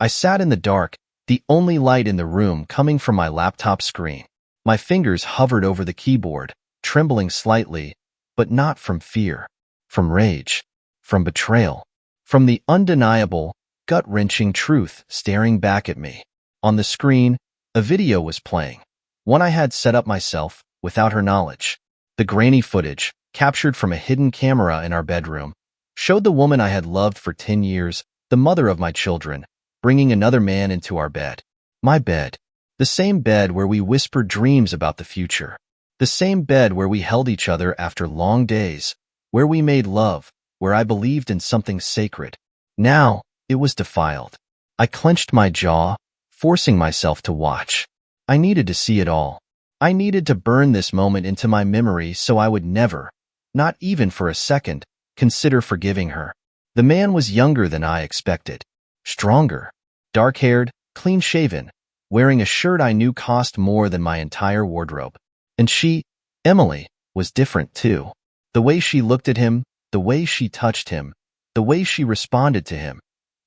I sat in the dark, the only light in the room coming from my laptop screen. My fingers hovered over the keyboard, trembling slightly, but not from fear, from rage, from betrayal, from the undeniable, gut-wrenching truth staring back at me. On the screen, a video was playing, one I had set up myself without her knowledge. The grainy footage, captured from a hidden camera in our bedroom, showed the woman I had loved for 10 years, the mother of my children, bringing another man into our bed. My bed. The same bed where we whispered dreams about the future. The same bed where we held each other after long days, where we made love, where I believed in something sacred. Now, it was defiled. I clenched my jaw, forcing myself to watch. I needed to see it all. I needed to burn this moment into my memory so I would never, not even for a second, consider forgiving her. The man was younger than I expected. Stronger. Dark-haired, clean-shaven, wearing a shirt I knew cost more than my entire wardrobe. And she, Emily, was different too. The way she looked at him, the way she touched him, the way she responded to him.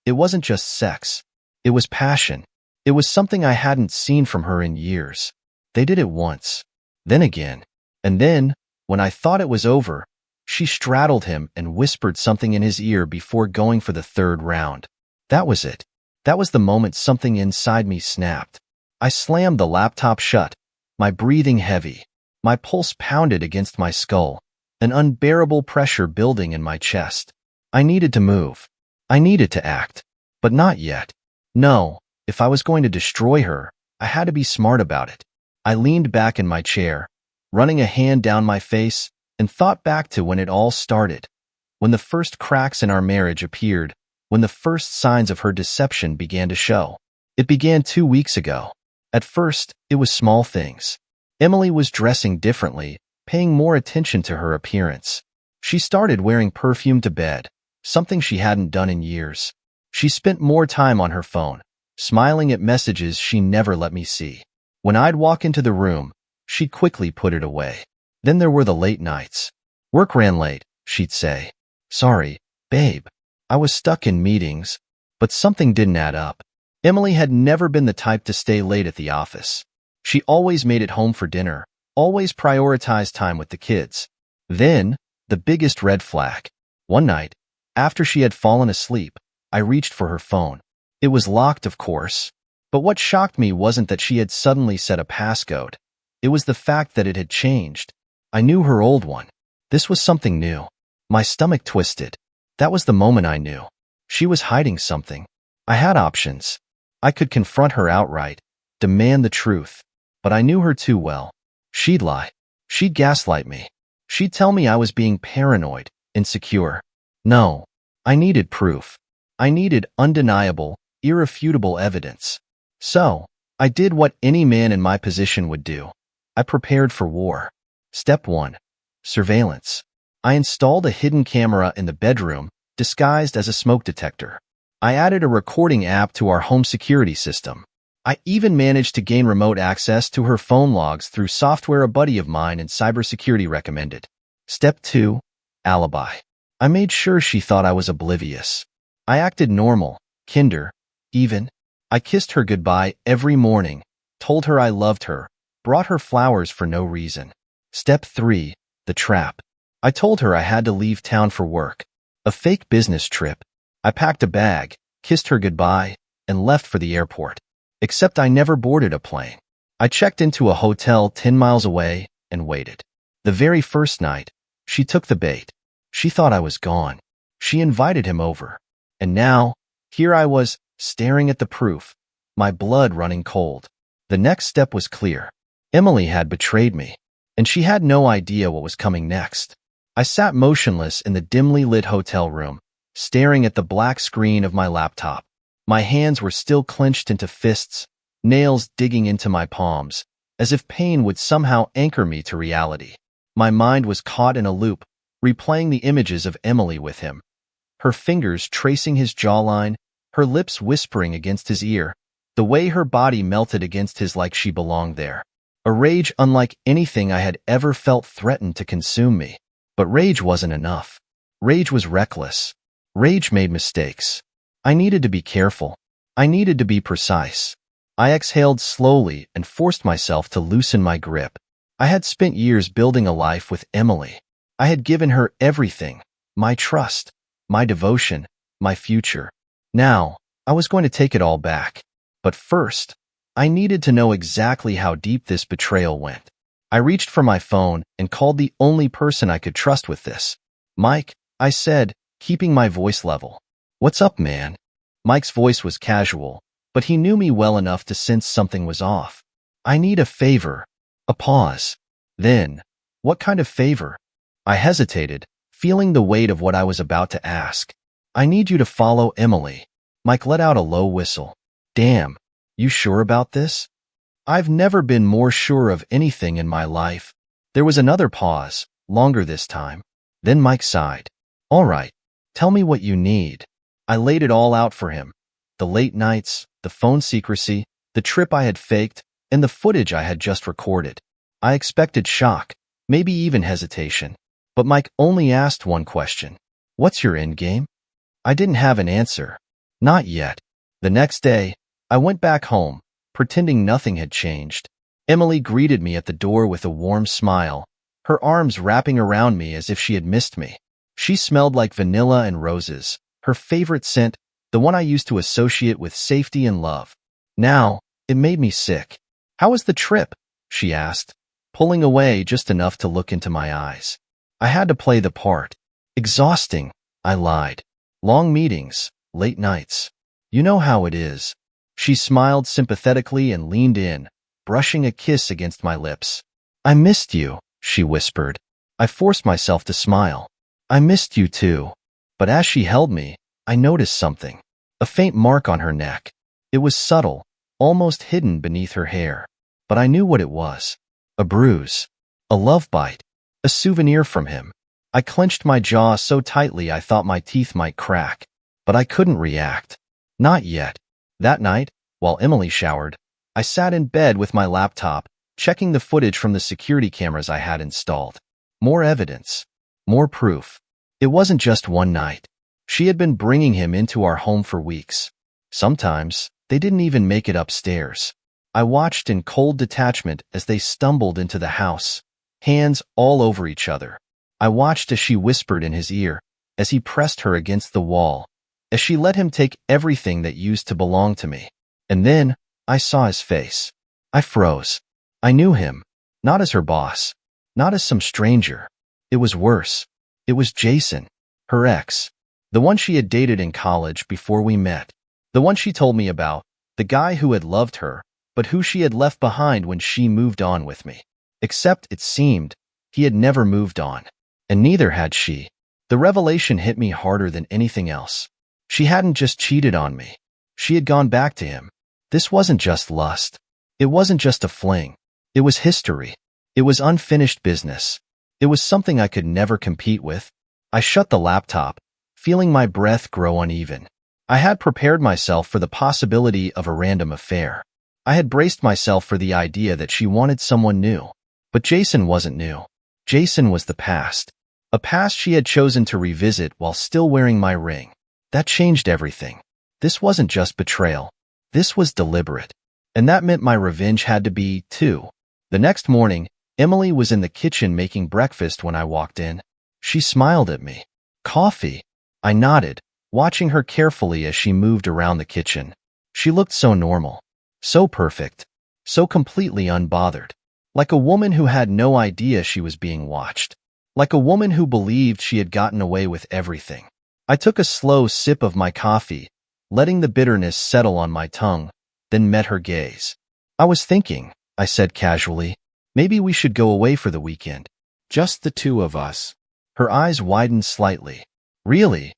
It wasn't just sex. It was passion. It was something I hadn't seen from her in years. They did it once, then again. And then, when I thought it was over, she straddled him and whispered something in his ear before going for the third round. That was it. That was the moment something inside me snapped. I slammed the laptop shut, my breathing heavy. My pulse pounded against my skull, an unbearable pressure building in my chest. I needed to move. I needed to act. But not yet. No, if I was going to destroy her, I had to be smart about it. I leaned back in my chair, running a hand down my face, and thought back to when it all started. When the first cracks in our marriage appeared, when the first signs of her deception began to show. It began 2 weeks ago. At first, it was small things. Emily was dressing differently, paying more attention to her appearance. She started wearing perfume to bed, something she hadn't done in years. She spent more time on her phone, smiling at messages she never let me see. When I'd walk into the room, she'd quickly put it away. Then there were the late nights. Work ran late, she'd say. Sorry, babe. I was stuck in meetings, but something didn't add up. Emily had never been the type to stay late at the office. She always made it home for dinner, always prioritized time with the kids. Then, the biggest red flag. One night, after she had fallen asleep, I reached for her phone. It was locked, of course. But what shocked me wasn't that she had suddenly set a passcode. It was the fact that it had changed. I knew her old one. This was something new. My stomach twisted. That was the moment I knew. She was hiding something. I had options. I could confront her outright, demand the truth. But I knew her too well. She'd lie. She'd gaslight me. She'd tell me I was being paranoid, insecure. No, I needed proof. I needed undeniable, irrefutable evidence. So, I did what any man in my position would do. I prepared for war. Step 1. Surveillance. I installed a hidden camera in the bedroom, disguised as a smoke detector. I added a recording app to our home security system. I even managed to gain remote access to her phone logs through software a buddy of mine in cybersecurity recommended. Step 2. Alibi. I made sure she thought I was oblivious. I acted normal, kinder, even. I kissed her goodbye every morning, told her I loved her, brought her flowers for no reason. Step 3. The trap. I told her I had to leave town for work, a fake business trip. I packed a bag, kissed her goodbye, and left for the airport. Except I never boarded a plane. I checked into a hotel 10 miles away and waited. The very first night, she took the bait. She thought I was gone. She invited him over. And now, here I was, staring at the proof, my blood running cold. The next step was clear. Emily had betrayed me, and she had no idea what was coming next. I sat motionless in the dimly lit hotel room, staring at the black screen of my laptop. My hands were still clenched into fists, nails digging into my palms, as if pain would somehow anchor me to reality. My mind was caught in a loop, replaying the images of Emily with him. Her fingers tracing his jawline, her lips whispering against his ear, the way her body melted against his like she belonged there. A rage unlike anything I had ever felt threatened to consume me. But rage wasn't enough. Rage was reckless. Rage made mistakes. I needed to be careful. I needed to be precise. I exhaled slowly and forced myself to loosen my grip. I had spent years building a life with Emily. I had given her everything, my trust, my devotion, my future. Now, I was going to take it all back. But first, I needed to know exactly how deep this betrayal went. I reached for my phone and called the only person I could trust with this. "Mike," I said, keeping my voice level. "What's up, man?" Mike's voice was casual, but he knew me well enough to sense something was off. "I need a favor." A pause. Then, "What kind of favor?" I hesitated, feeling the weight of what I was about to ask. "I need you to follow Emily." Mike let out a low whistle. "Damn, you sure about this?" I've never been more sure of anything in my life. There was another pause, longer this time. Then Mike sighed. "All right, tell me what you need." I laid it all out for him. The late nights, the phone secrecy, the trip I had faked, and the footage I had just recorded. I expected shock, maybe even hesitation. But Mike only asked one question. "What's your endgame?" I didn't have an answer. Not yet. The next day, I went back home, pretending nothing had changed. Emily greeted me at the door with a warm smile, her arms wrapping around me as if she had missed me. She smelled like vanilla and roses, her favorite scent, the one I used to associate with safety and love. Now, it made me sick. "How was the trip?" she asked, pulling away just enough to look into my eyes. I had to play the part. "Exhausting," I lied. "Long meetings, late nights. You know how it is." She smiled sympathetically and leaned in, brushing a kiss against my lips. "I missed you," she whispered. I forced myself to smile. "I missed you too." But as she held me, I noticed something. A faint mark on her neck. It was subtle, almost hidden beneath her hair. But I knew what it was. A bruise. A love bite. A souvenir from him. I clenched my jaw so tightly I thought my teeth might crack. But I couldn't react. Not yet. That night, while Emily showered, I sat in bed with my laptop, checking the footage from the security cameras I had installed. More evidence. More proof. It wasn't just one night. She had been bringing him into our home for weeks. Sometimes, they didn't even make it upstairs. I watched in cold detachment as they stumbled into the house, hands all over each other. I watched as she whispered in his ear, as he pressed her against the wall, as she let him take everything that used to belong to me. And then, I saw his face. I froze. I knew him, not as her boss, not as some stranger. It was worse. It was Jason, her ex, the one she had dated in college before we met, the one she told me about, the guy who had loved her, but who she had left behind when she moved on with me. Except, it seemed, he had never moved on. And neither had she. The revelation hit me harder than anything else. She hadn't just cheated on me. She had gone back to him. This wasn't just lust. It wasn't just a fling. It was history. It was unfinished business. It was something I could never compete with. I shut the laptop, feeling my breath grow uneven. I had prepared myself for the possibility of a random affair. I had braced myself for the idea that she wanted someone new. But Jason wasn't new. Jason was the past. A past she had chosen to revisit while still wearing my ring. That changed everything. This wasn't just betrayal. This was deliberate. And that meant my revenge had to be, too. The next morning, Emily was in the kitchen making breakfast when I walked in. She smiled at me. "Coffee?" I nodded, watching her carefully as she moved around the kitchen. She looked so normal. So perfect. So completely unbothered. Like a woman who had no idea she was being watched. Like a woman who believed she had gotten away with everything. I took a slow sip of my coffee, letting the bitterness settle on my tongue, then met her gaze. "I was thinking," I said casually, "maybe we should go away for the weekend. Just the two of us." Her eyes widened slightly. "Really?"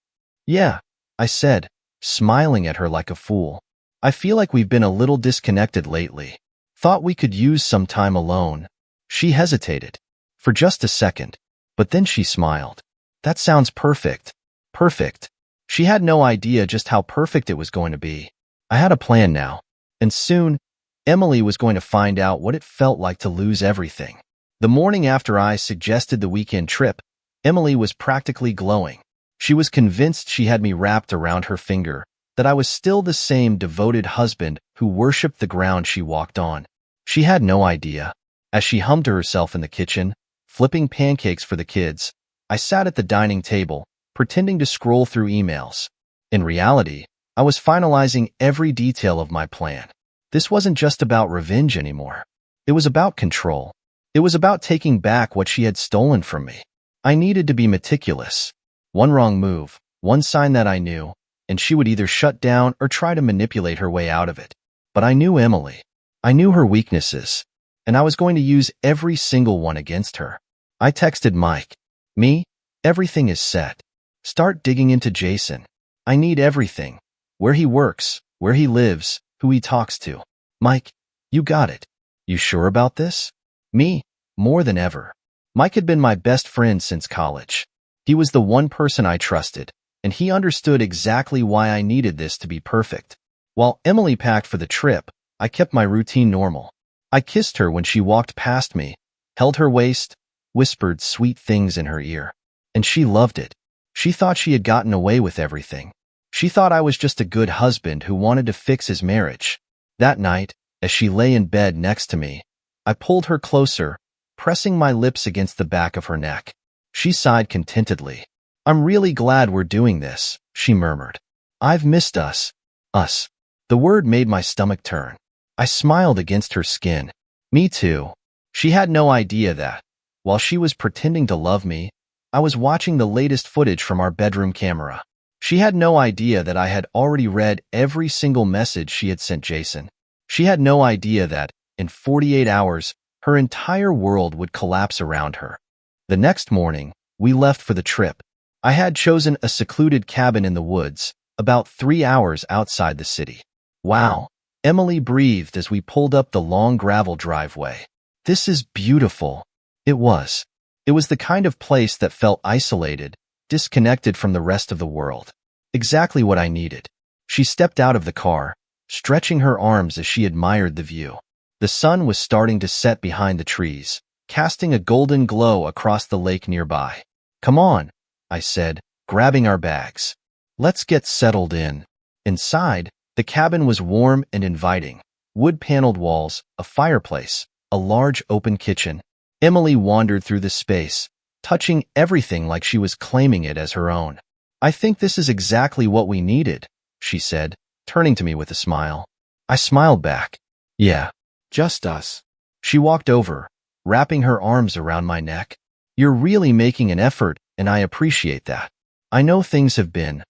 "Yeah," I said, smiling at her like a fool. "I feel like we've been a little disconnected lately. Thought we could use some time alone." She hesitated. For just a second. But then she smiled. "That sounds perfect." Perfect. She had no idea just how perfect it was going to be. I had a plan now. And soon, Emily was going to find out what it felt like to lose everything. The morning after I suggested the weekend trip, Emily was practically glowing. She was convinced she had me wrapped around her finger, that I was still the same devoted husband who worshipped the ground she walked on. She had no idea. As she hummed to herself in the kitchen, flipping pancakes for the kids, I sat at the dining table, pretending to scroll through emails. In reality, I was finalizing every detail of my plan. This wasn't just about revenge anymore. It was about control. It was about taking back what she had stolen from me. I needed to be meticulous. One wrong move, one sign that I knew, and she would either shut down or try to manipulate her way out of it. But I knew Emily. I knew her weaknesses, and I was going to use every single one against her. I texted Mike. Me? Everything is set. Start digging into Jason. I need everything. Where he works, where he lives, who he talks to. Mike, you got it. You sure about this? Me? More than ever. Mike had been my best friend since college. He was the one person I trusted, and he understood exactly why I needed this to be perfect. While Emily packed for the trip, I kept my routine normal. I kissed her when she walked past me, held her waist, whispered sweet things in her ear. And she loved it. She thought she had gotten away with everything. She thought I was just a good husband who wanted to fix his marriage. That night, as she lay in bed next to me, I pulled her closer, pressing my lips against the back of her neck. She sighed contentedly. I'm really glad we're doing this, she murmured. I've missed us. Us. The word made my stomach turn. I smiled against her skin. Me too. She had no idea that, while she was pretending to love me, I was watching the latest footage from our bedroom camera. She had no idea that I had already read every single message she had sent Jason. She had no idea that, in 48 hours, her entire world would collapse around her. The next morning, we left for the trip. I had chosen a secluded cabin in the woods, about 3 hours outside the city. Wow, Emily breathed as we pulled up the long gravel driveway. This is beautiful. It was. It was the kind of place that felt isolated, disconnected from the rest of the world. Exactly what I needed. She stepped out of the car, stretching her arms as she admired the view. The sun was starting to set behind the trees, casting a golden glow across the lake nearby. Come on, I said, grabbing our bags. Let's get settled in. Inside, the cabin was warm and inviting. Wood-paneled walls, a fireplace, a large open kitchen. Emily wandered through the space, touching everything like she was claiming it as her own. I think this is exactly what we needed, she said, turning to me with a smile. I smiled back. Yeah, just us. She walked over, wrapping her arms around my neck. You're really making an effort, and I appreciate that. I know things have been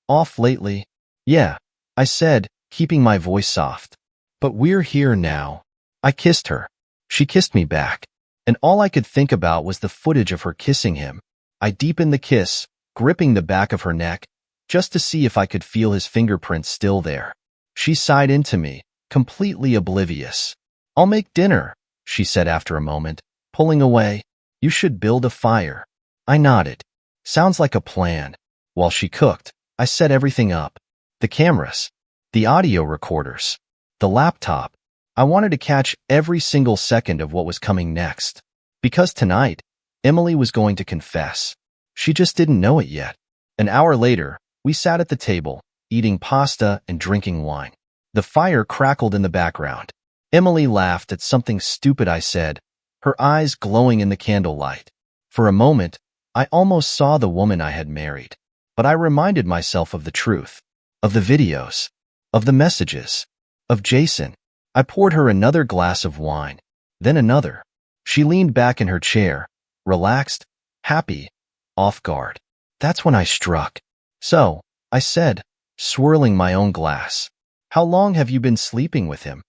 off lately. Yeah, I said, keeping my voice soft. But we're here now. I kissed her. She kissed me back. And all I could think about was the footage of her kissing him. I deepened the kiss, gripping the back of her neck, just to see if I could feel his fingerprints still there. She sighed into me, completely oblivious. I'll make dinner, she said after a moment, pulling away. You should build a fire. I nodded. Sounds like a plan. While she cooked, I set everything up. The cameras, the audio recorders, the laptop. I wanted to catch every single second of what was coming next. Because tonight, Emily was going to confess. She just didn't know it yet. An hour later, we sat at the table, eating pasta and drinking wine. The fire crackled in the background. Emily laughed at something stupid I said, her eyes glowing in the candlelight. For a moment, I almost saw the woman I had married. But I reminded myself of the truth, of the videos, of the messages, of Jason. I poured her another glass of wine, then another. She leaned back in her chair, relaxed, happy, off guard. That's when I struck. So, I said, swirling my own glass, how long have you been sleeping with him?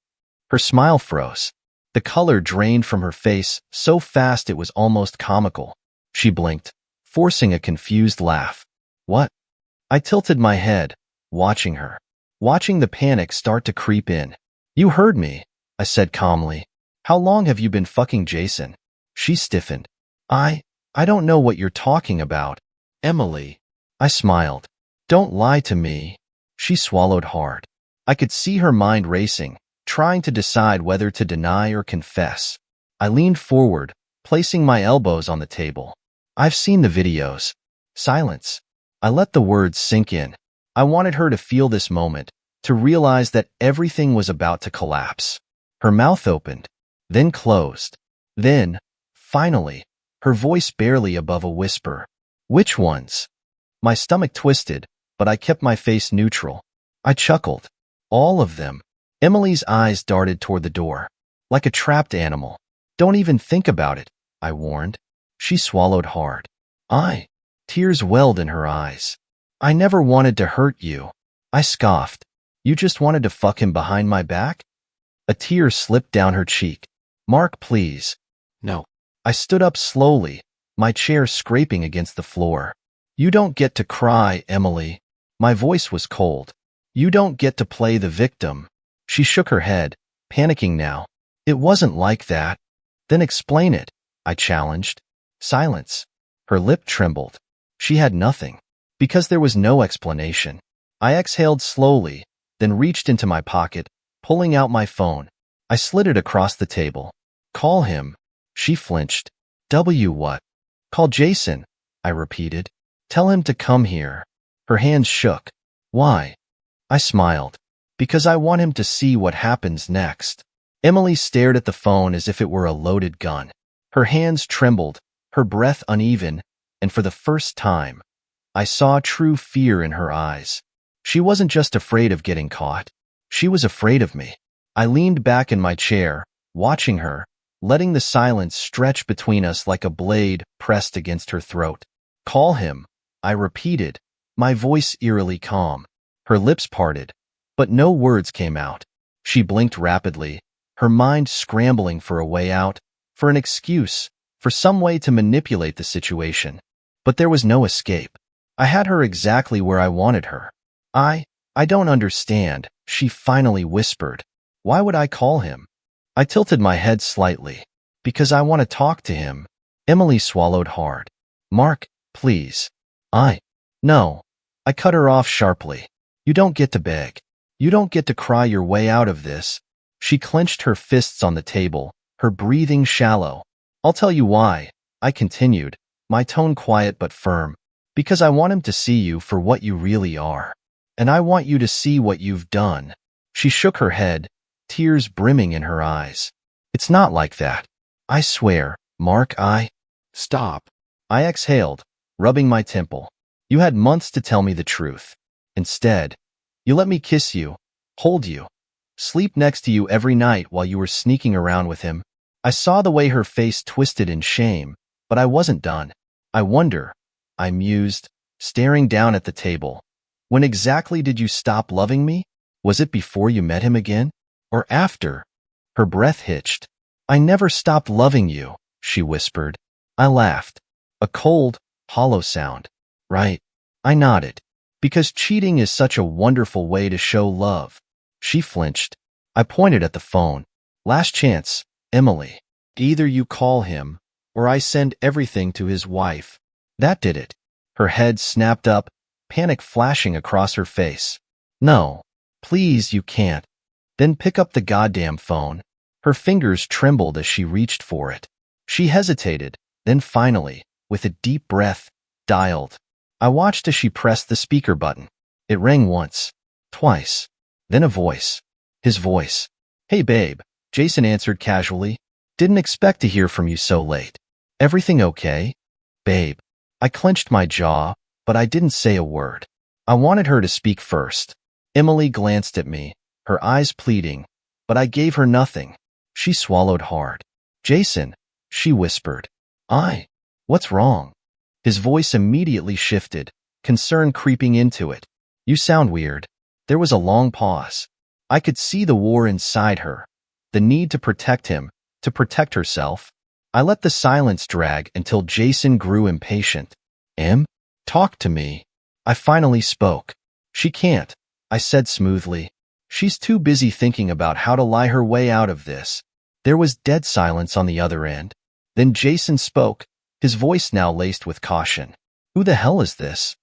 Her smile froze. The color drained from her face so fast it was almost comical. She blinked, forcing a confused laugh. What? I tilted my head, watching her, watching the panic start to creep in. You heard me, I said calmly. How long have you been fucking Jason? She stiffened. I don't know what you're talking about. Emily. I smiled. Don't lie to me. She swallowed hard. I could see her mind racing, trying to decide whether to deny or confess. I leaned forward, placing my elbows on the table. I've seen the videos. Silence. I let the words sink in. I wanted her to feel this moment, to realize that everything was about to collapse. Her mouth opened, then closed. Then, finally, her voice barely above a whisper. Which ones? My stomach twisted, but I kept my face neutral. I chuckled. All of them. Emily's eyes darted toward the door, like a trapped animal. Don't even think about it, I warned. She swallowed hard. Tears welled in her eyes. I never wanted to hurt you. I scoffed. You just wanted to fuck him behind my back? A tear slipped down her cheek. Mark, please. No. I stood up slowly, my chair scraping against the floor. You don't get to cry, Emily. My voice was cold. You don't get to play the victim. She shook her head, panicking now. It wasn't like that. Then explain it, I challenged. Silence. Her lip trembled. She had nothing. Because there was no explanation. I exhaled slowly, then reached into my pocket, pulling out my phone. I slid it across the table. Call him. She flinched. What? Call Jason, I repeated. Tell him to come here. Her hands shook. Why? I smiled. Because I want him to see what happens next. Emily stared at the phone as if it were a loaded gun. Her hands trembled, her breath uneven, and for the first time, I saw true fear in her eyes. She wasn't just afraid of getting caught. She was afraid of me. I leaned back in my chair, watching her, letting the silence stretch between us like a blade pressed against her throat. Call him, I repeated, my voice eerily calm. Her lips parted, but no words came out. She blinked rapidly, her mind scrambling for a way out, for an excuse, for some way to manipulate the situation. But there was no escape. I had her exactly where I wanted her. I don't understand, she finally whispered. Why would I call him? I tilted my head slightly. Because I want to talk to him. Emily swallowed hard. Mark, please. No. I cut her off sharply. You don't get to beg. You don't get to cry your way out of this. She clenched her fists on the table, her breathing shallow. I'll tell you why, I continued, my tone quiet but firm. Because I want him to see you for what you really are. And I want you to see what you've done. She shook her head, tears brimming in her eyes. It's not like that. I swear, Mark, Stop. I exhaled, rubbing my temple. You had months to tell me the truth. Instead, you let me kiss you, hold you, sleep next to you every night while you were sneaking around with him. I saw the way her face twisted in shame, but I wasn't done. I wonder, I mused, staring down at the table. When exactly did you stop loving me? Was it before you met him again? Or after? Her breath hitched. I never stopped loving you, she whispered. I laughed. A cold, hollow sound. Right. I nodded. Because cheating is such a wonderful way to show love. She flinched. I pointed at the phone. Last chance, Emily. Either you call him, or I send everything to his wife. That did it. Her head snapped up, panic flashing across her face. No. Please, you can't. Then pick up the goddamn phone. Her fingers trembled as she reached for it. She hesitated, then finally, with a deep breath, dialed. I watched as she pressed the speaker button. It rang once, twice, then a voice. His voice. Hey babe, Jason answered casually. Didn't expect to hear from you so late. Everything okay? Babe. I clenched my jaw, but I didn't say a word. I wanted her to speak first. Emily glanced at me, her eyes pleading, but I gave her nothing. She swallowed hard. Jason, she whispered. What's wrong? His voice immediately shifted, concern creeping into it. You sound weird. There was a long pause. I could see the war inside her, the need to protect him, to protect herself. I let the silence drag until Jason grew impatient. Talk to me. I finally spoke. She can't, I said smoothly. She's too busy thinking about how to lie her way out of this. There was dead silence on the other end. Then Jason spoke, his voice now laced with caution. Who the hell is this?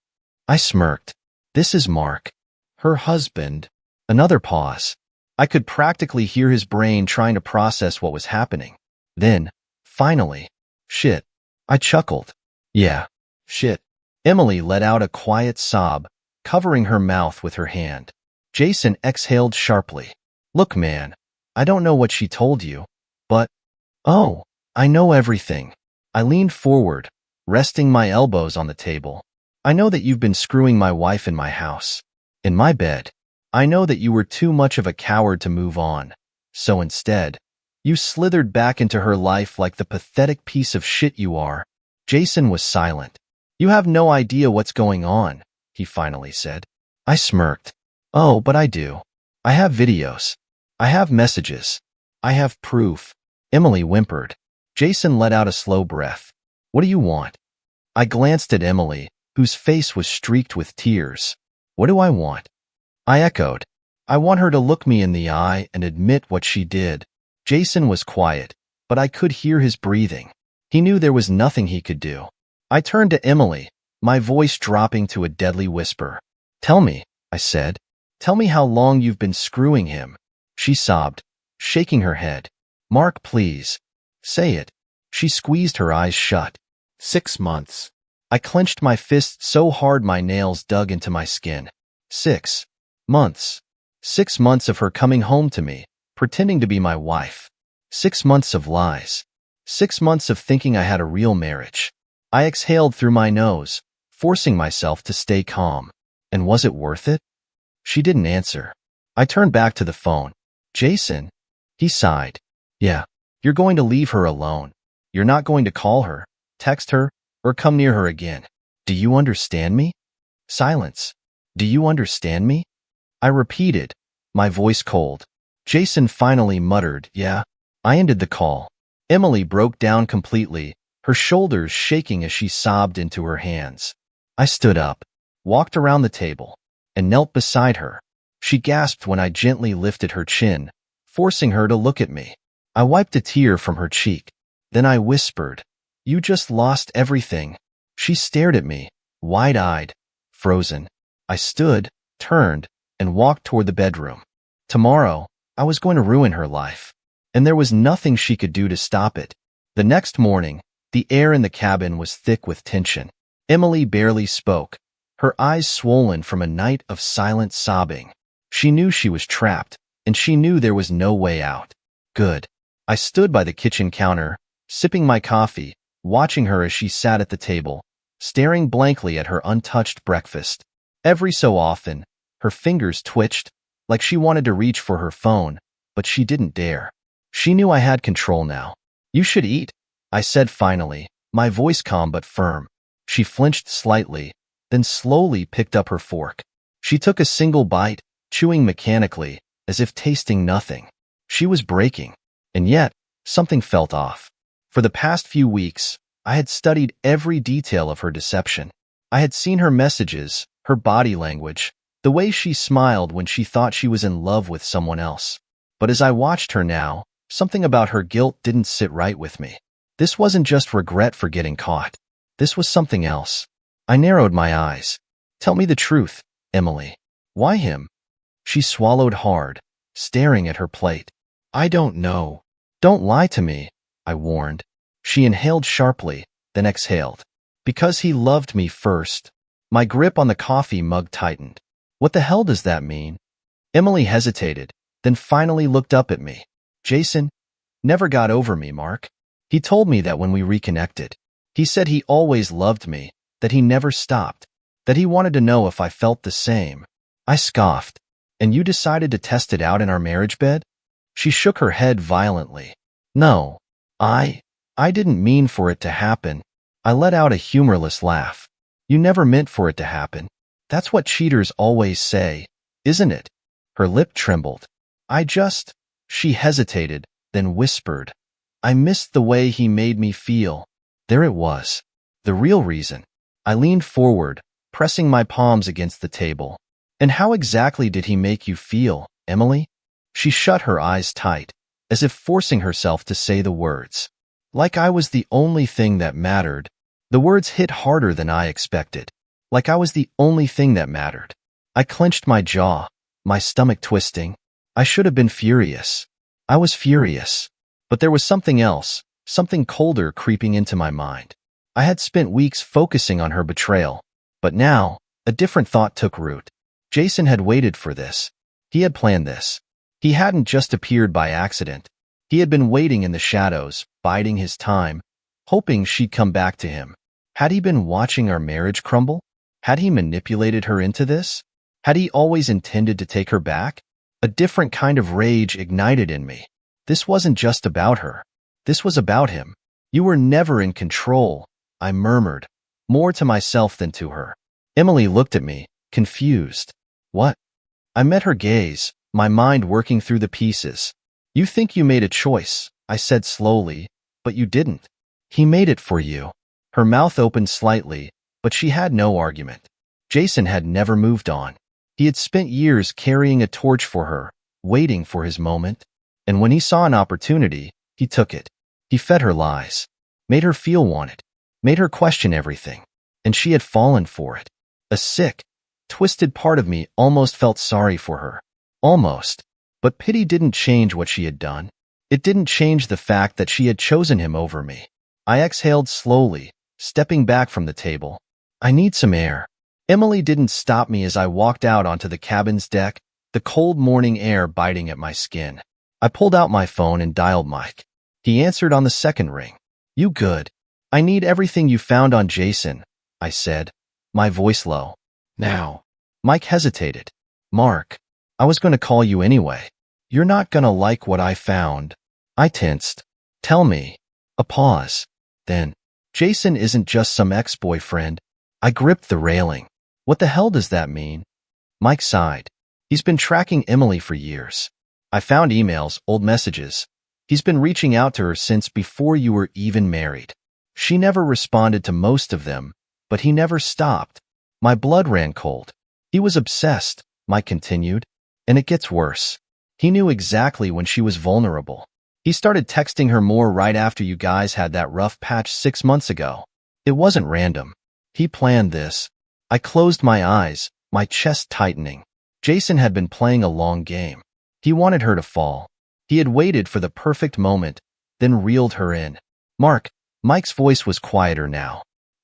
I smirked. This is Mark. Her husband. Another pause. I could practically hear his brain trying to process what was happening. Then, finally, shit. I chuckled. Yeah, shit. Emily let out a quiet sob, covering her mouth with her hand. Jason exhaled sharply. Look, man, I don't know what she told you, but… Oh, I know everything. I leaned forward, resting my elbows on the table. I know that you've been screwing my wife in my house, in my bed. I know that you were too much of a coward to move on. So instead, you slithered back into her life like the pathetic piece of shit you are. Jason was silent. You have no idea what's going on, he finally said. I smirked. Oh, but I do. I have videos. I have messages. I have proof. Emily whimpered. Jason let out a slow breath. What do you want? I glanced at Emily, whose face was streaked with tears. What do I want? I echoed. I want her to look me in the eye and admit what she did. Jason was quiet, but I could hear his breathing. He knew there was nothing he could do. I turned to Emily, my voice dropping to a deadly whisper. Tell me, I said. Tell me how long you've been screwing him. She sobbed, shaking her head. Mark, please. Say it. She squeezed her eyes shut. 6 months. I clenched my fist so hard my nails dug into my skin. 6 months. 6 months of her coming home to me, pretending to be my wife. 6 months of lies. 6 months of thinking I had a real marriage. I exhaled through my nose, forcing myself to stay calm. And was it worth it? She didn't answer. I turned back to the phone. Jason? He sighed. Yeah, you're going to leave her alone. You're not going to call her, text her, or come near her again. Do you understand me? Silence. Do you understand me? I repeated, my voice cold. Jason finally muttered, yeah. I ended the call. Emily broke down completely, her shoulders shaking as she sobbed into her hands. I stood up, walked around the table, and knelt beside her. She gasped when I gently lifted her chin, forcing her to look at me. I wiped a tear from her cheek. Then I whispered, You just lost everything. She stared at me, wide-eyed, frozen. I stood, turned, and walked toward the bedroom. Tomorrow, I was going to ruin her life, and there was nothing she could do to stop it. The next morning, the air in the cabin was thick with tension. Emily barely spoke, her eyes swollen from a night of silent sobbing. She knew she was trapped, and she knew there was no way out. Good. I stood by the kitchen counter, sipping my coffee, watching her as she sat at the table, staring blankly at her untouched breakfast. Every so often, her fingers twitched, like she wanted to reach for her phone, but she didn't dare. She knew I had control now. You should eat, I said finally, my voice calm but firm. She flinched slightly, then slowly picked up her fork. She took a single bite, chewing mechanically, as if tasting nothing. She was breaking, and yet, something felt off. For the past few weeks, I had studied every detail of her deception. I had seen her messages, her body language, the way she smiled when she thought she was in love with someone else. But as I watched her now, something about her guilt didn't sit right with me. This wasn't just regret for getting caught. This was something else. I narrowed my eyes. Tell me the truth, Emily. Why him? She swallowed hard, staring at her plate. I don't know. Don't lie to me, I warned. She inhaled sharply, then exhaled. Because he loved me first. My grip on the coffee mug tightened. What the hell does that mean? Emily hesitated, then finally looked up at me. Jason never got over me, Mark. He told me that when we reconnected. He said he always loved me, that he never stopped, that he wanted to know if I felt the same. I scoffed. And you decided to test it out in our marriage bed? She shook her head violently. No, I didn't mean for it to happen. I let out a humorless laugh. You never meant for it to happen. That's what cheaters always say, isn't it? Her lip trembled. She hesitated, then whispered. I missed the way he made me feel. There it was. The real reason. I leaned forward, pressing my palms against the table. And how exactly did he make you feel, Emily? She shut her eyes tight, as if forcing herself to say the words. Like I was the only thing that mattered. The words hit harder than I expected. Like I was the only thing that mattered. I clenched my jaw, my stomach twisting. I should have been furious. I was furious. But there was something else, something colder creeping into my mind. I had spent weeks focusing on her betrayal, but now, A different thought took root. Jason had waited for this. He had planned this. He hadn't just appeared by accident. He had been waiting in the shadows, biding his time, hoping she'd come back to him. Had he been watching our marriage crumble? Had he manipulated her into this? Had he always intended to take her back? A different kind of rage ignited in me. This wasn't just about her. This was about him. You were never in control, I murmured, more to myself than to her. Emily looked at me, confused. What? I met her gaze, my mind working through the pieces. You think you made a choice, I said slowly, but you didn't. He made it for you. Her mouth opened slightly, but she had no argument. Jason had never moved on. He had spent years carrying a torch for her, waiting for his moment. And when he saw an opportunity, he took it. He fed her lies, made her feel wanted, made her question everything. And she had fallen for it. A sick, twisted part of me almost felt sorry for her. Almost. But pity didn't change what she had done. It didn't change the fact that she had chosen him over me. I exhaled slowly, stepping back from the table. I need some air. Emily didn't stop me as I walked out onto the cabin's deck, the cold morning air biting at my skin. I pulled out my phone and dialed Mike. He answered on the second ring. You good? I need everything you found on Jason, I said, my voice low. Now. Mike hesitated. Mark, I was going to call you anyway. You're not going to like what I found. I tensed. Tell me. A pause. Then, Jason isn't just some ex-boyfriend. I gripped the railing. What the hell does that mean? Mike sighed. He's been tracking Emily for years. I found emails, old messages. He's been reaching out to her since before you were even married. She never responded to most of them, but he never stopped. My blood ran cold. He was obsessed, Mike continued. And it gets worse. He knew exactly when she was vulnerable. He started texting her more right after you guys had that rough patch 6 months ago. It wasn't random. He planned this. I closed my eyes, my chest tightening. Jason had been playing a long game. He wanted her to fall. He had waited for the perfect moment, then reeled her in. Mike's voice was quieter now.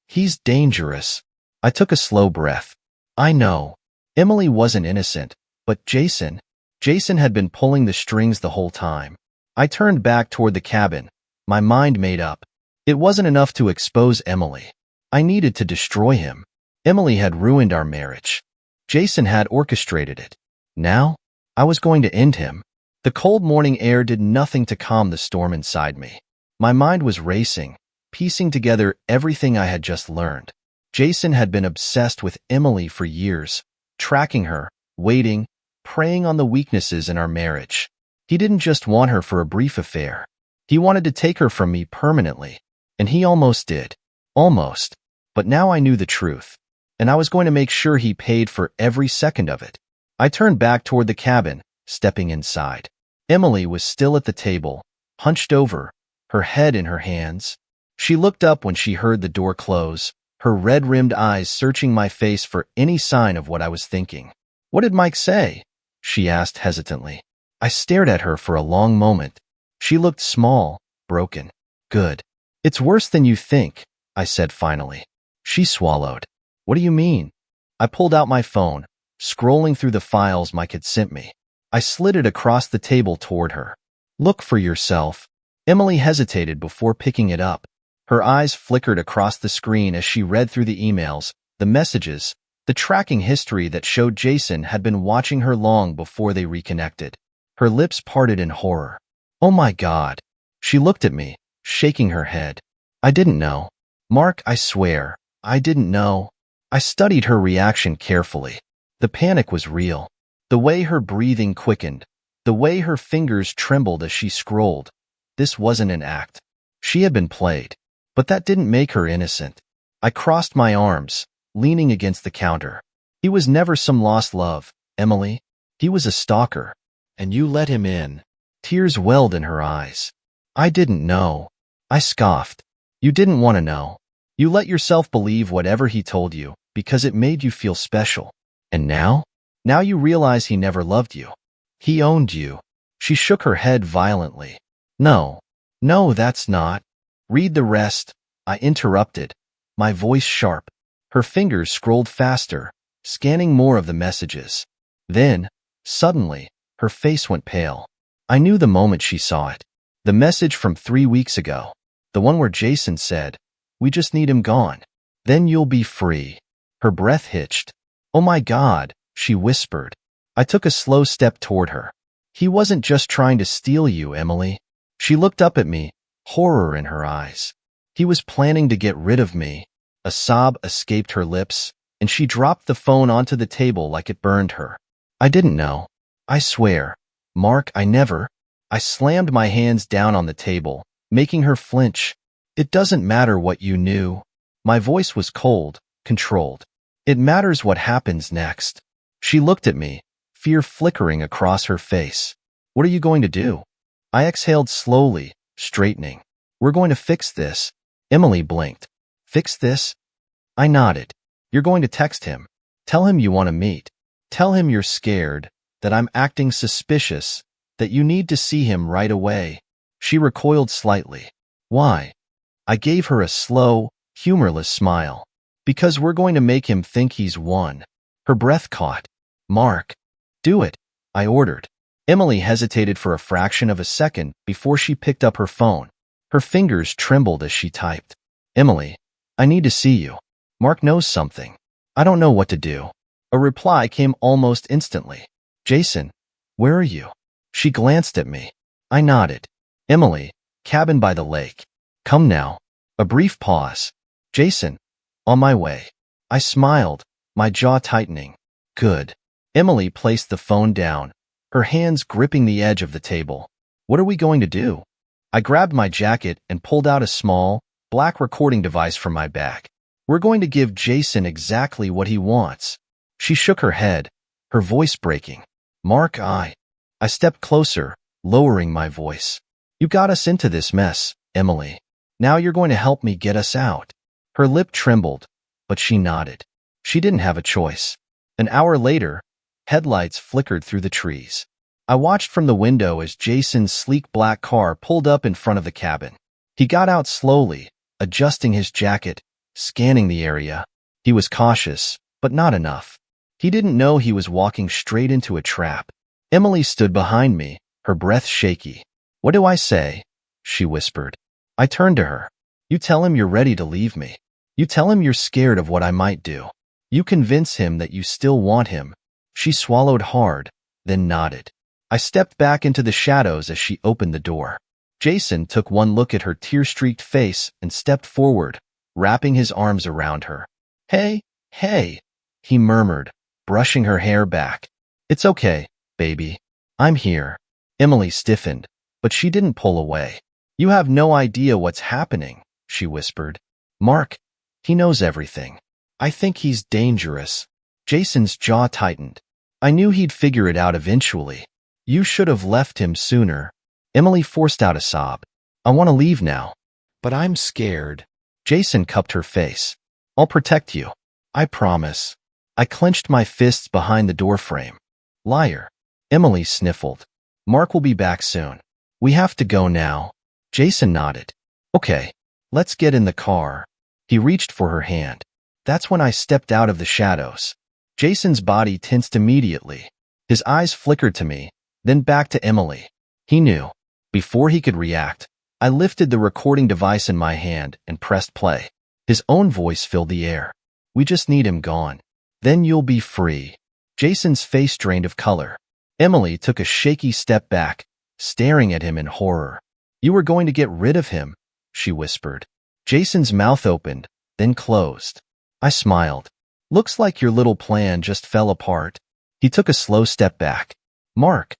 He's dangerous. I took a slow breath. I know. Emily wasn't innocent, but Jason had been pulling the strings the whole time. I turned back toward the cabin, my mind made up. It wasn't enough to expose Emily. I needed to destroy him. Emily had ruined our marriage. Jason had orchestrated it. Now, I was going to end him. The cold morning air did nothing to calm the storm inside me. My mind was racing, piecing together everything I had just learned. Jason had been obsessed with Emily for years, tracking her, waiting, preying on the weaknesses in our marriage. He didn't just want her for a brief affair. He wanted to take her from me permanently. And he almost did. Almost. But now I knew the truth. And I was going to make sure he paid for every second of it. I turned back toward the cabin, stepping inside. Emily was still at the table, hunched over, her head in her hands. She looked up when she heard the door close, her red-rimmed eyes searching my face for any sign of what I was thinking. What did Mike say? She asked hesitantly. I stared at her for a long moment. She looked small, broken. Good. It's worse than you think, I said finally. She swallowed. What do you mean? I pulled out my phone, scrolling through the files Mike had sent me. I slid it across the table toward her. Look for yourself. Emily hesitated before picking it up. Her eyes flickered across the screen as she read through the emails, the messages, the tracking history that showed Jason had been watching her long before they reconnected. Her lips parted in horror. Oh my God. She looked at me, shaking her head. I didn't know. Mark, I swear, I didn't know. I studied her reaction carefully. The panic was real. The way her breathing quickened, the way her fingers trembled as she scrolled. This wasn't an act. She had been played. But that didn't make her innocent. I crossed my arms, leaning against the counter. He was never some lost love, Emily. He was a stalker. And you let him in. Tears welled in her eyes. I didn't know. I scoffed. You didn't want to know. You let yourself believe whatever he told you because it made you feel special. And now? Now you realize he never loved you. He owned you. She shook her head violently. No, that's not. Read the rest, I interrupted, my voice sharp. Her fingers scrolled faster, scanning more of the messages. Then, suddenly, her face went pale. I knew the moment she saw it. The message from 3 weeks ago. The one where Jason said, "We just need him gone. Then you'll be free." Her breath hitched. "Oh my God," she whispered. I took a slow step toward her. "He wasn't just trying to steal you, Emily." She looked up at me, horror in her eyes. "He was planning to get rid of me." A sob escaped her lips, and she dropped the phone onto the table like it burned her. "I didn't know. I swear. Mark, I never." I slammed my hands down on the table, making her flinch. "It doesn't matter what you knew." My voice was cold, controlled. "It matters what happens next." She looked at me, fear flickering across her face. "What are you going to do?" I exhaled slowly, straightening. "We're going to fix this." Emily blinked. "Fix this?" I nodded. "You're going to text him. Tell him you want to meet. Tell him you're scared, that I'm acting suspicious, that you need to see him right away." She recoiled slightly. "Why?" I gave her a slow, humorless smile. "Because we're going to make him think he's won." Her breath caught. "Mark." "Do it," I ordered. Emily hesitated for a fraction of a second before she picked up her phone. Her fingers trembled as she typed. "Emily, I need to see you. Mark knows something. I don't know what to do." A reply came almost instantly. "Jason, where are you?" She glanced at me. I nodded. "Emily, cabin by the lake. Come now." A brief pause. "Jason, on my way." I smiled, my jaw tightening. "Good." Emily placed the phone down, her hands gripping the edge of the table. "What are we going to do?" I grabbed my jacket and pulled out a small, black recording device from my bag. "We're going to give Jason exactly what he wants." She shook her head, her voice breaking. "Mark, I stepped closer, lowering my voice. "You got us into this mess, Emily. Now you're going to help me get us out." Her lip trembled, but she nodded. She didn't have a choice. An hour later, headlights flickered through the trees. I watched from the window as Jason's sleek black car pulled up in front of the cabin. He got out slowly, adjusting his jacket, scanning the area. He was cautious, but not enough. He didn't know he was walking straight into a trap. Emily stood behind me, her breath shaky. "What do I say?" she whispered. I turned to her. "You tell him you're ready to leave me. You tell him you're scared of what I might do. You convince him that you still want him." She swallowed hard, then nodded. I stepped back into the shadows as she opened the door. Jason took one look at her tear-streaked face and stepped forward, wrapping his arms around her. Hey, he murmured, brushing her hair back. "It's okay, baby. I'm here." Emily stiffened, but she didn't pull away. "You have no idea what's happening," she whispered. "Mark, he knows everything. I think he's dangerous." Jason's jaw tightened. "I knew he'd figure it out eventually. You should have left him sooner." Emily forced out a sob. "I want to leave now, but I'm scared." Jason cupped her face. "I'll protect you. I promise." I clenched my fists behind the doorframe. "Liar." Emily sniffled. "Mark will be back soon. We have to go now." Jason nodded. "Okay, let's get in the car." He reached for her hand. That's when I stepped out of the shadows. Jason's body tensed immediately. His eyes flickered to me, then back to Emily. He knew. Before he could react, I lifted the recording device in my hand and pressed play. His own voice filled the air. "We just need him gone. Then you'll be free." Jason's face drained of color. Emily took a shaky step back, staring at him in horror. "You were going to get rid of him," she whispered. Jason's mouth opened, then closed. I smiled. "Looks like your little plan just fell apart." He took a slow step back. "Mark,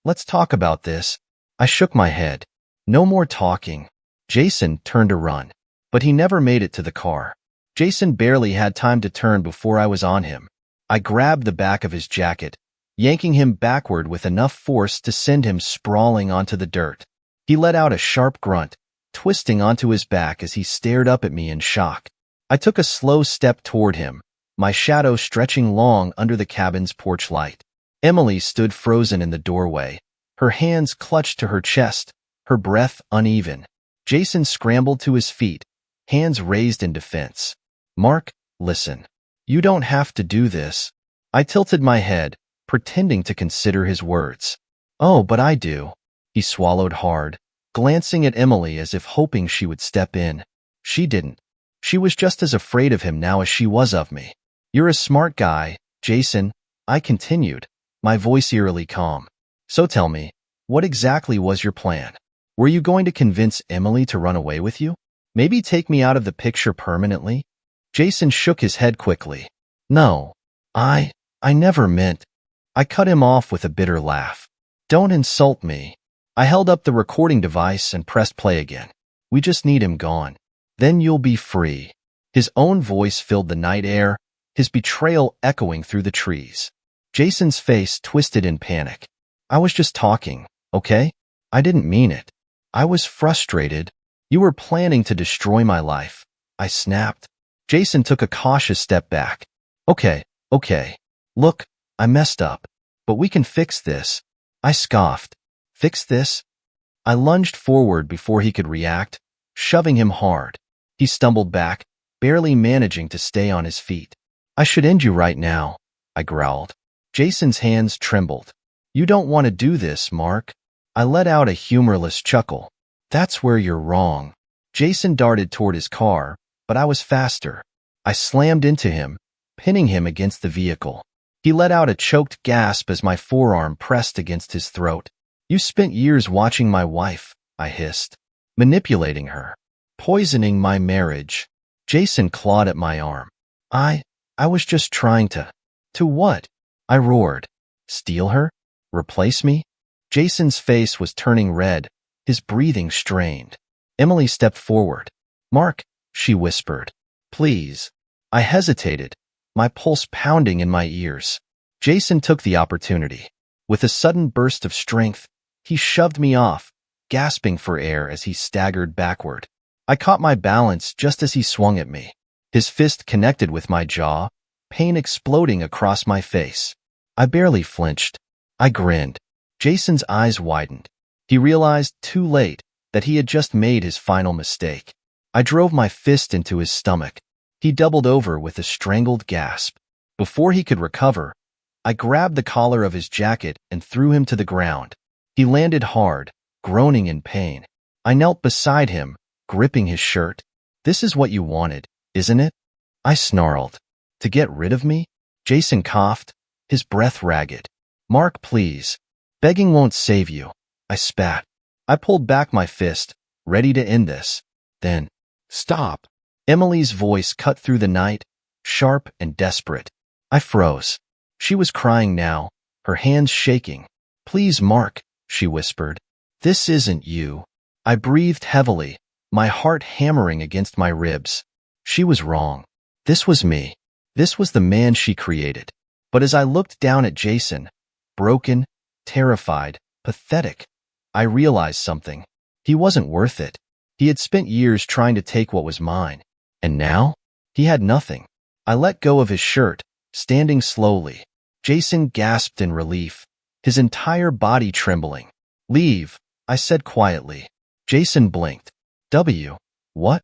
let's talk about this." I shook my head. "No more talking." Jason turned to run, but he never made it to the car. Jason barely had time to turn before I was on him. I grabbed the back of his jacket, yanking him backward with enough force to send him sprawling onto the dirt. He let out a sharp grunt, twisting onto his back as he stared up at me in shock. I took a slow step toward him, my shadow stretching long under the cabin's porch light. Emily stood frozen in the doorway, her hands clutched to her chest, her breath uneven. Jason scrambled to his feet, hands raised in defense. "Mark, listen." You don't have to do this. I tilted my head, pretending to consider his words. Oh, but I do. He swallowed hard, glancing at Emily as if hoping she would step in. She didn't. She was just as afraid of him now as she was of me. You're a smart guy, Jason, I continued, my voice eerily calm. So tell me, what exactly was your plan? Were you going to convince Emily to run away with you? Maybe take me out of the picture permanently? Jason shook his head quickly. No, I never meant. I cut him off with a bitter laugh. Don't insult me. I held up the recording device and pressed play again. We just need him gone. Then you'll be free. His own voice filled the night air, his betrayal echoing through the trees. Jason's face twisted in panic. I was just talking, okay? I didn't mean it. I was frustrated. You were planning to destroy my life. I snapped. Jason took a cautious step back. Okay. Look, I messed up. But we can fix this. I scoffed. Fix this? I lunged forward before he could react, shoving him hard. He stumbled back, barely managing to stay on his feet. I should end you right now, I growled. Jason's hands trembled. You don't want to do this, Mark. I let out a humorless chuckle. That's where you're wrong. Jason darted toward his car, but I was faster. I slammed into him, pinning him against the vehicle. He let out a choked gasp as my forearm pressed against his throat. You spent years watching my wife, I hissed, manipulating her, poisoning my marriage. Jason clawed at my arm. I was just trying to. To what? I roared. Steal her? Replace me? Jason's face was turning red, his breathing strained. Emily stepped forward. Mark, she whispered. Please. I hesitated, my pulse pounding in my ears. Jason took the opportunity. With a sudden burst of strength, he shoved me off, gasping for air as he staggered backward. I caught my balance just as he swung at me. His fist connected with my jaw, pain exploding across my face. I barely flinched. I grinned. Jason's eyes widened. He realized too late that he had just made his final mistake. I drove my fist into his stomach. He doubled over with a strangled gasp. Before he could recover, I grabbed the collar of his jacket and threw him to the ground. He landed hard, groaning in pain. I knelt beside him, gripping his shirt. This is what you wanted, isn't it? I snarled. To get rid of me? Jason coughed, his breath ragged. Mark, please. Begging won't save you. I spat. I pulled back my fist, ready to end this. Then, stop. Emily's voice cut through the night, sharp and desperate. I froze. She was crying now, her hands shaking. Please, Mark, she whispered. This isn't you. I breathed heavily, my heart hammering against my ribs. She was wrong. This was me. This was the man she created. But as I looked down at Jason, broken, terrified, pathetic, I realized something. He wasn't worth it. He had spent years trying to take what was mine. And now? He had nothing. I let go of his shirt, standing slowly. Jason gasped in relief, his entire body trembling. Leave, I said quietly. Jason blinked. What?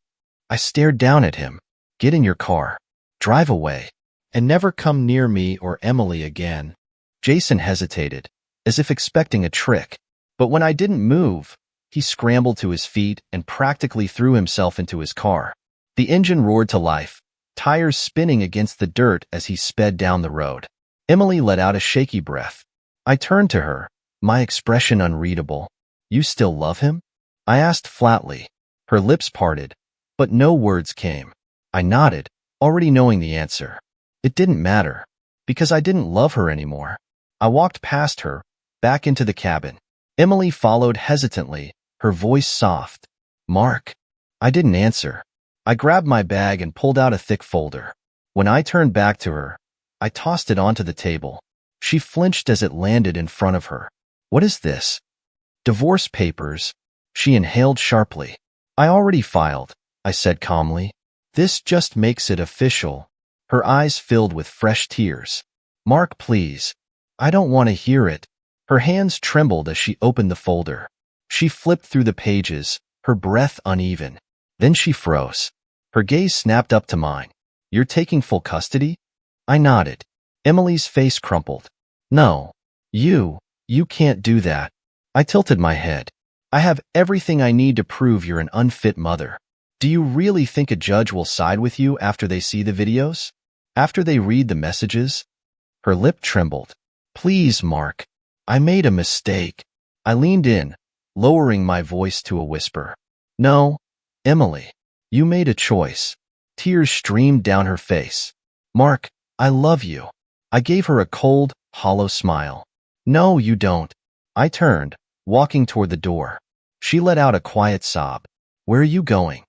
I stared down at him. Get in your car. Drive away. And never come near me or Emily again. Jason hesitated, as if expecting a trick. But when I didn't move, he scrambled to his feet and practically threw himself into his car. The engine roared to life, tires spinning against the dirt as he sped down the road. Emily let out a shaky breath. I turned to her, my expression unreadable. You still love him? I asked flatly. Her lips parted, but no words came. I nodded, already knowing the answer. It didn't matter, because I didn't love her anymore. I walked past her, back into the cabin. Emily followed hesitantly, her voice soft. Mark. I didn't answer. I grabbed my bag and pulled out a thick folder. When I turned back to her, I tossed it onto the table. She flinched as it landed in front of her. What is this? Divorce papers. She inhaled sharply. I already filed, I said calmly. This just makes it official. Her eyes filled with fresh tears. Mark, please. I don't want to hear it. Her hands trembled as she opened the folder. She flipped through the pages, her breath uneven. Then she froze. Her gaze snapped up to mine. You're taking full custody? I nodded. Emily's face crumpled. No. You can't do that. I tilted my head. I have everything I need to prove you're an unfit mother. Do you really think a judge will side with you after they see the videos? After they read the messages? Her lip trembled. Please, Mark. I made a mistake. I leaned in, lowering my voice to a whisper. No, Emily. You made a choice. Tears streamed down her face. Mark, I love you. I gave her a cold, hollow smile. No, you don't. I turned, walking toward the door. She let out a quiet sob. Where are you going?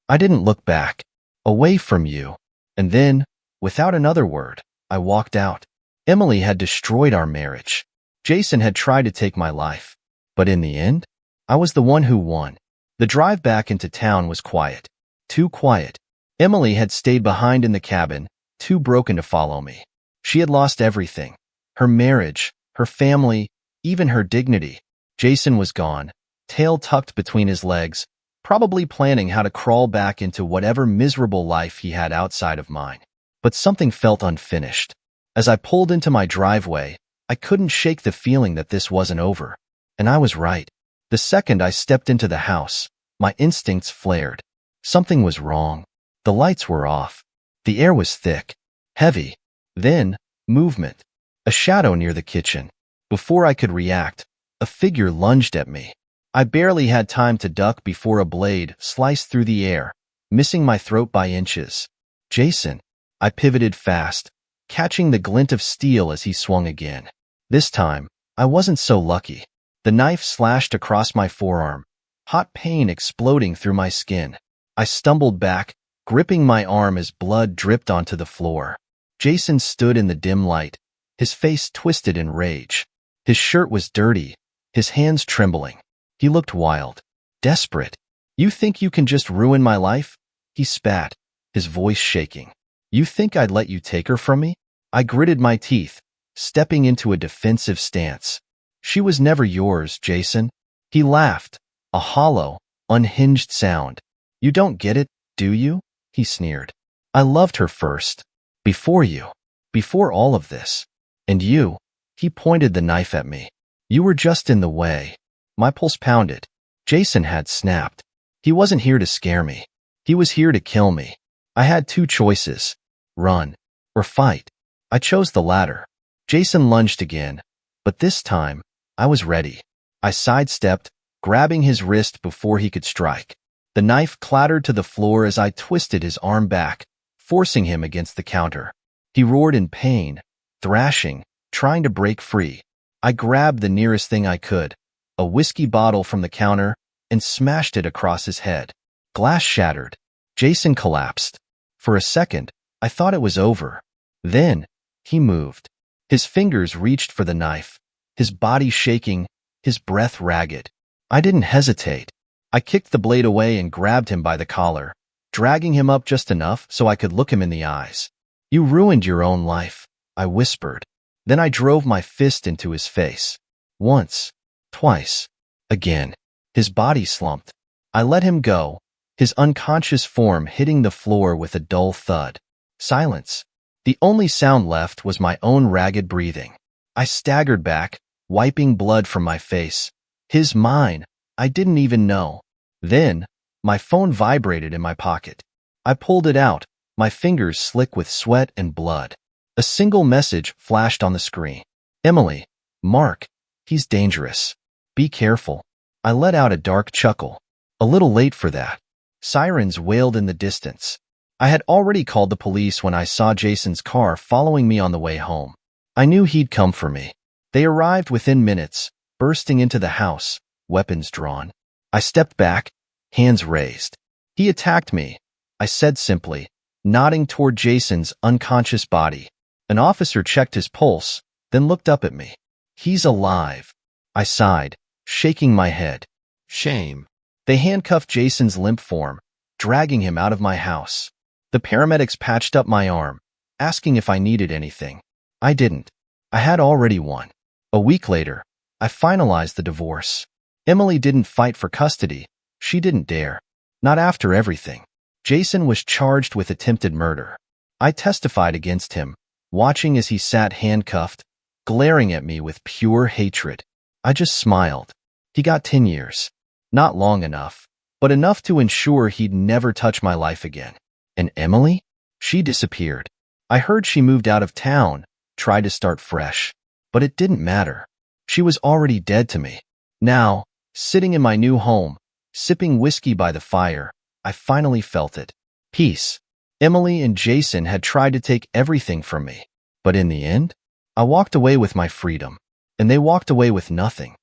I didn't look back. Away from you. And then, without another word, I walked out. Emily had destroyed our marriage. Jason had tried to take my life. But in the end, I was the one who won. The drive back into town was quiet. Too quiet. Emily had stayed behind in the cabin, too broken to follow me. She had lost everything. Her marriage, her family, even her dignity. Jason was gone, tail tucked between his legs, probably planning how to crawl back into whatever miserable life he had outside of mine. But something felt unfinished. As I pulled into my driveway, I couldn't shake the feeling that this wasn't over. And I was right. The second I stepped into the house, my instincts flared. Something was wrong. The lights were off. The air was thick, heavy. Then, movement. A shadow near the kitchen. Before I could react, a figure lunged at me. I barely had time to duck before a blade sliced through the air, missing my throat by inches. Jason. I pivoted fast, catching the glint of steel as he swung again. This time, I wasn't so lucky. The knife slashed across my forearm, hot pain exploding through my skin. I stumbled back, gripping my arm as blood dripped onto the floor. Jason stood in the dim light, his face twisted in rage. His shirt was dirty, his hands trembling. He looked wild, desperate. You think you can just ruin my life? He spat, his voice shaking. You think I'd let you take her from me? I gritted my teeth, stepping into a defensive stance. She was never yours, Jason. He laughed, a hollow, unhinged sound. You don't get it, do you? He sneered. I loved her first. Before you. Before all of this. And you. He pointed the knife at me. You were just in the way. My pulse pounded. Jason had snapped. He wasn't here to scare me. He was here to kill me. I had two choices. Run. Or fight. I chose the latter. Jason lunged again. But this time, I was ready. I sidestepped, grabbing his wrist before he could strike. The knife clattered to the floor as I twisted his arm back, forcing him against the counter. He roared in pain, thrashing, trying to break free. I grabbed the nearest thing I could, a whiskey bottle from the counter, and smashed it across his head. Glass shattered. Jason collapsed. For a second, I thought it was over. Then, he moved. His fingers reached for the knife, his body shaking, his breath ragged. I didn't hesitate. I kicked the blade away and grabbed him by the collar, dragging him up just enough so I could look him in the eyes. You ruined your own life, I whispered. Then I drove my fist into his face. Once, twice, again. His body slumped. I let him go, his unconscious form hitting the floor with a dull thud. Silence. The only sound left was my own ragged breathing. I staggered back, wiping blood from my face. His mine. I didn't even know. Then, my phone vibrated in my pocket. I pulled it out, my fingers slick with sweat and blood. A single message flashed on the screen. Emily, Mark, he's dangerous. Be careful. I let out a dark chuckle. A little late for that. Sirens wailed in the distance. I had already called the police when I saw Jason's car following me on the way home. I knew he'd come for me. They arrived within minutes, bursting into the house, weapons drawn. I stepped back, hands raised. He attacked me, I said simply, nodding toward Jason's unconscious body. An officer checked his pulse, then looked up at me. He's alive. I sighed, shaking my head. Shame. They handcuffed Jason's limp form, dragging him out of my house. The paramedics patched up my arm, asking if I needed anything. I didn't. I had already won. A week later, I finalized the divorce. Emily didn't fight for custody. She didn't dare. Not after everything. Jason was charged with attempted murder. I testified against him, watching as he sat handcuffed, glaring at me with pure hatred. I just smiled. He got 10 years. Not long enough, but enough to ensure he'd never touch my life again. And Emily? She disappeared. I heard she moved out of town, tried to start fresh. But it didn't matter. She was already dead to me. Now, sitting in my new home, sipping whiskey by the fire, I finally felt it. Peace. Emily and Jason had tried to take everything from me. But in the end, I walked away with my freedom. And they walked away with nothing.